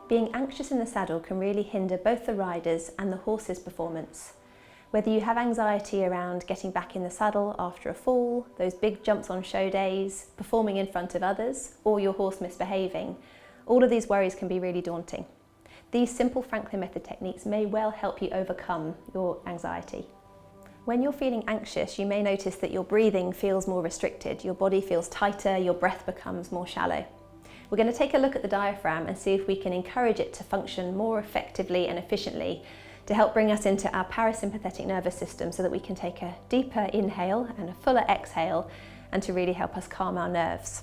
Being anxious in the saddle can really hinder both the rider's and the horse's performance. Whether you have anxiety around getting back in the saddle after a fall, those big jumps on show days, performing in front of others, or your horse misbehaving, all of these worries can be really daunting. These simple Franklin Method techniques may well help you overcome your anxiety. When you're feeling anxious, you may notice that your breathing feels more restricted, your body feels tighter, your breath becomes more shallow. We're going to take a look at the diaphragm and see if we can encourage it to function more effectively and efficiently to help bring us into our parasympathetic nervous system so that we can take a deeper inhale and a fuller exhale and to really help us calm our nerves.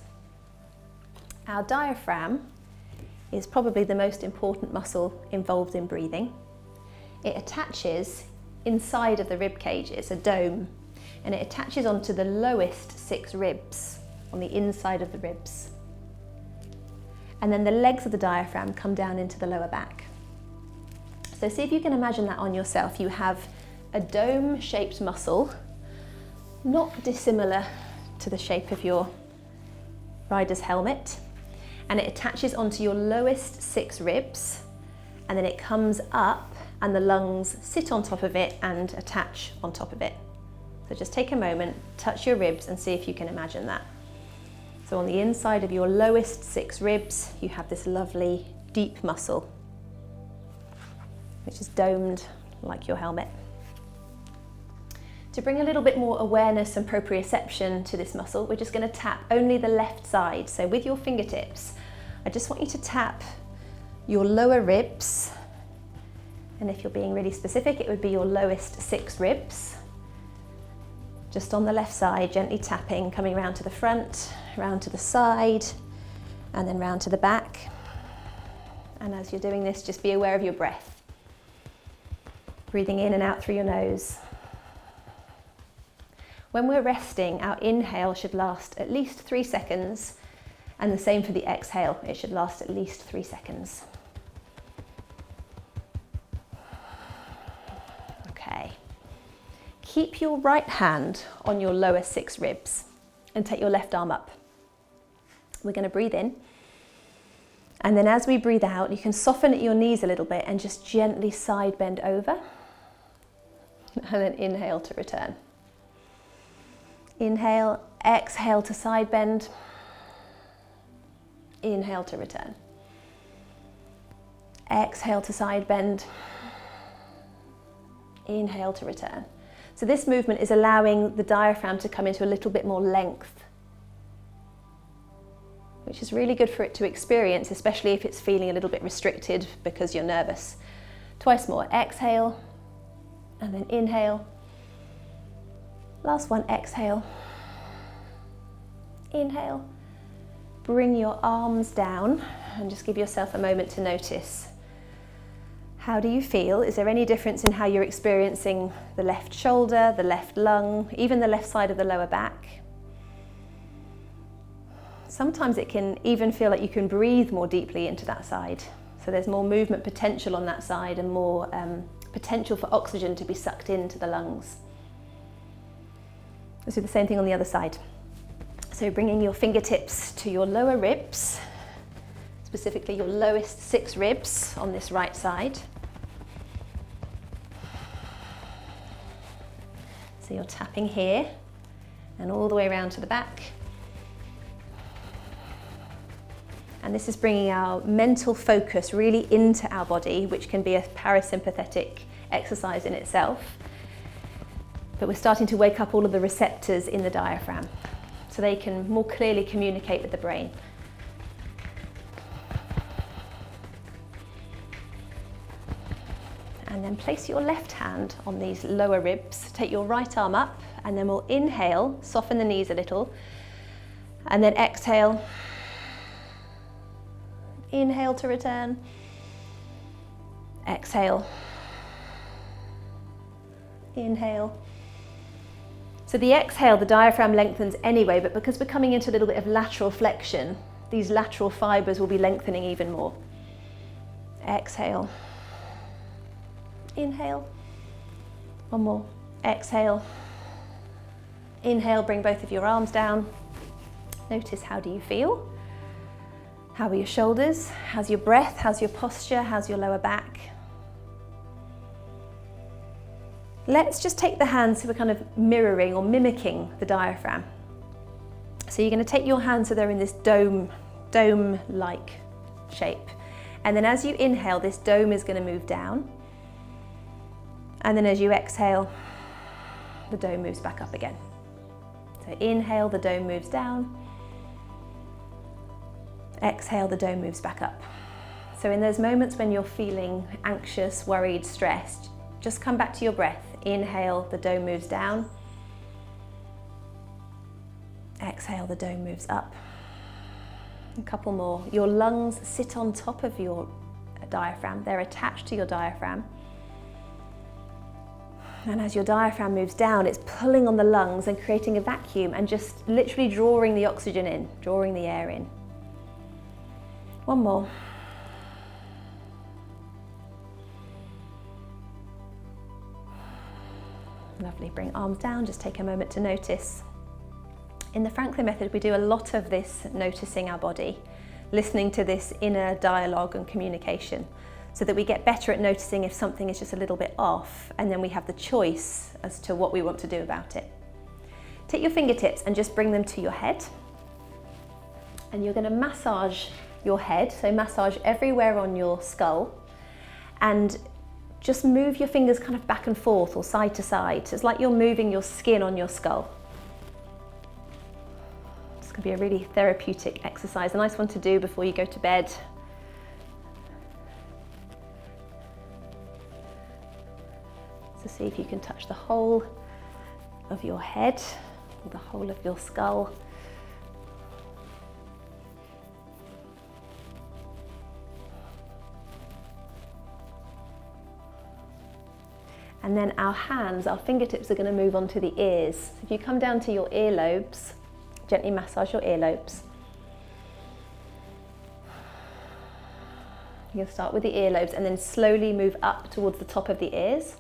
Our diaphragm is probably the most important muscle involved in breathing. It attaches inside of the rib cage. It's a dome, and it attaches onto the lowest 6 ribs on the inside of the ribs. And then the legs of the diaphragm come down into the lower back. So see if you can imagine that on yourself. You have a dome-shaped muscle, not dissimilar to the shape of your rider's helmet, and it attaches onto your lowest 6 ribs, and then it comes up and the lungs sit on top of it and attach on top of it. So just take a moment, touch your ribs and see if you can imagine that. So on the inside of your lowest 6 ribs, you have this lovely deep muscle, which is domed like your helmet. To bring a little bit more awareness and proprioception to this muscle, we're just going to tap only the left side. So with your fingertips, I just want you to tap your lower ribs. And if you're being really specific, it would be your lowest 6 ribs. Just on the left side, gently tapping, coming round to the front, round to the side, and then round to the back. And as you're doing this, just be aware of your breath. Breathing in and out through your nose. When we're resting, our inhale should last at least 3 seconds, and the same for the exhale. It should last at least 3 seconds. Okay. Keep your right hand on your lower 6 ribs and take your left arm up. We're going to breathe in. And then as we breathe out, you can soften at your knees a little bit and just gently side bend over. And then inhale to return. Inhale, exhale to side bend. Inhale to return. Exhale to side bend. Inhale to return. So this movement is allowing the diaphragm to come into a little bit more length, which is really good for it to experience, especially if it's feeling a little bit restricted because you're nervous. Twice more. Exhale, and then inhale. Last one, exhale. Inhale. Bring your arms down and just give yourself a moment to notice. How do you feel? Is there any difference in how you're experiencing the left shoulder, the left lung, even the left side of the lower back? Sometimes it can even feel like you can breathe more deeply into that side. So there's more movement potential on that side and more potential for oxygen to be sucked into the lungs. Let's do the same thing on the other side. So bringing your fingertips to your lower ribs, specifically your lowest 6 ribs on this right side. So you're tapping here and all the way around to the back. And this is bringing our mental focus really into our body, which can be a parasympathetic exercise in itself. But we're starting to wake up all of the receptors in the diaphragm so they can more clearly communicate with the brain. And then place your left hand on these lower ribs. Take your right arm up, and then we'll inhale, soften the knees a little, and then exhale. Inhale to return. Exhale. Inhale. So the exhale, the diaphragm lengthens anyway, but because we're coming into a little bit of lateral flexion, these lateral fibers will be lengthening even more. Exhale. Inhale. One more. Exhale. Inhale, bring both of your arms down. Notice, how do you feel? How are your shoulders? How's your breath? How's your posture? How's your lower back? Let's just take the hands so we're kind of mirroring or mimicking the diaphragm. So you're going to take your hands so they're in this dome-like shape. And then as you inhale, this dome is going to move down. And then as you exhale, the dome moves back up again. So inhale, the dome moves down. Exhale, the dome moves back up. So in those moments when you're feeling anxious, worried, stressed, just come back to your breath. Inhale, the dome moves down. Exhale, the dome moves up. A couple more. Your lungs sit on top of your diaphragm. They're attached to your diaphragm. And as your diaphragm moves down, it's pulling on the lungs and creating a vacuum and just literally drawing the oxygen in, drawing the air in. One more. Lovely, bring arms down, just take a moment to notice. In the Franklin Method, we do a lot of this noticing our body, listening to this inner dialogue and communication, so that we get better at noticing if something is just a little bit off, and then we have the choice as to what we want to do about it. Take your fingertips and just bring them to your head. And you're going to massage your head, so massage everywhere on your skull, and just move your fingers kind of back and forth or side to side. So it's like you're moving your skin on your skull. This could be a really therapeutic exercise, a nice one to do before you go to bed. So see if you can touch the whole of your head, or the whole of your skull. And then our hands, our fingertips are going to move on to the ears. So if you come down to your earlobes, gently massage your earlobes. You'll start with the earlobes and then slowly move up towards the top of the ears.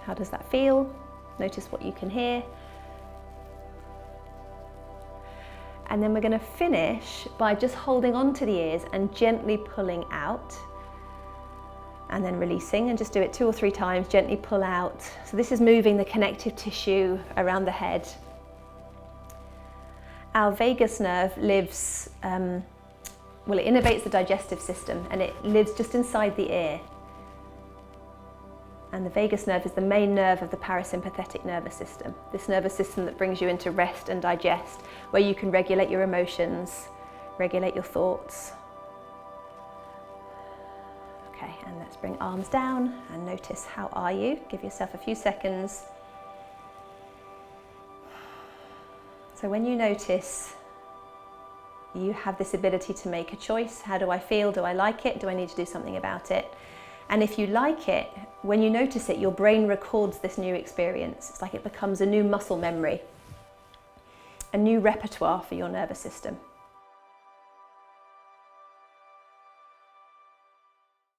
How does that feel? Notice what you can hear. And then we're going to finish by just holding on to the ears and gently pulling out. And then releasing, and just do it 2 or 3 times, gently pull out. So this is moving the connective tissue around the head. Our vagus nerve lives, it innervates the digestive system, and it lives just inside the ear. And the vagus nerve is the main nerve of the parasympathetic nervous system. This nervous system that brings you into rest and digest, where you can regulate your emotions, regulate your thoughts. Okay, and let's bring arms down and notice how are you. Give yourself a few seconds. So when you notice, you have this ability to make a choice. How do I feel? Do I like it? Do I need to do something about it? And if you like it, when you notice it, your brain records this new experience. It's like it becomes a new muscle memory, a new repertoire for your nervous system.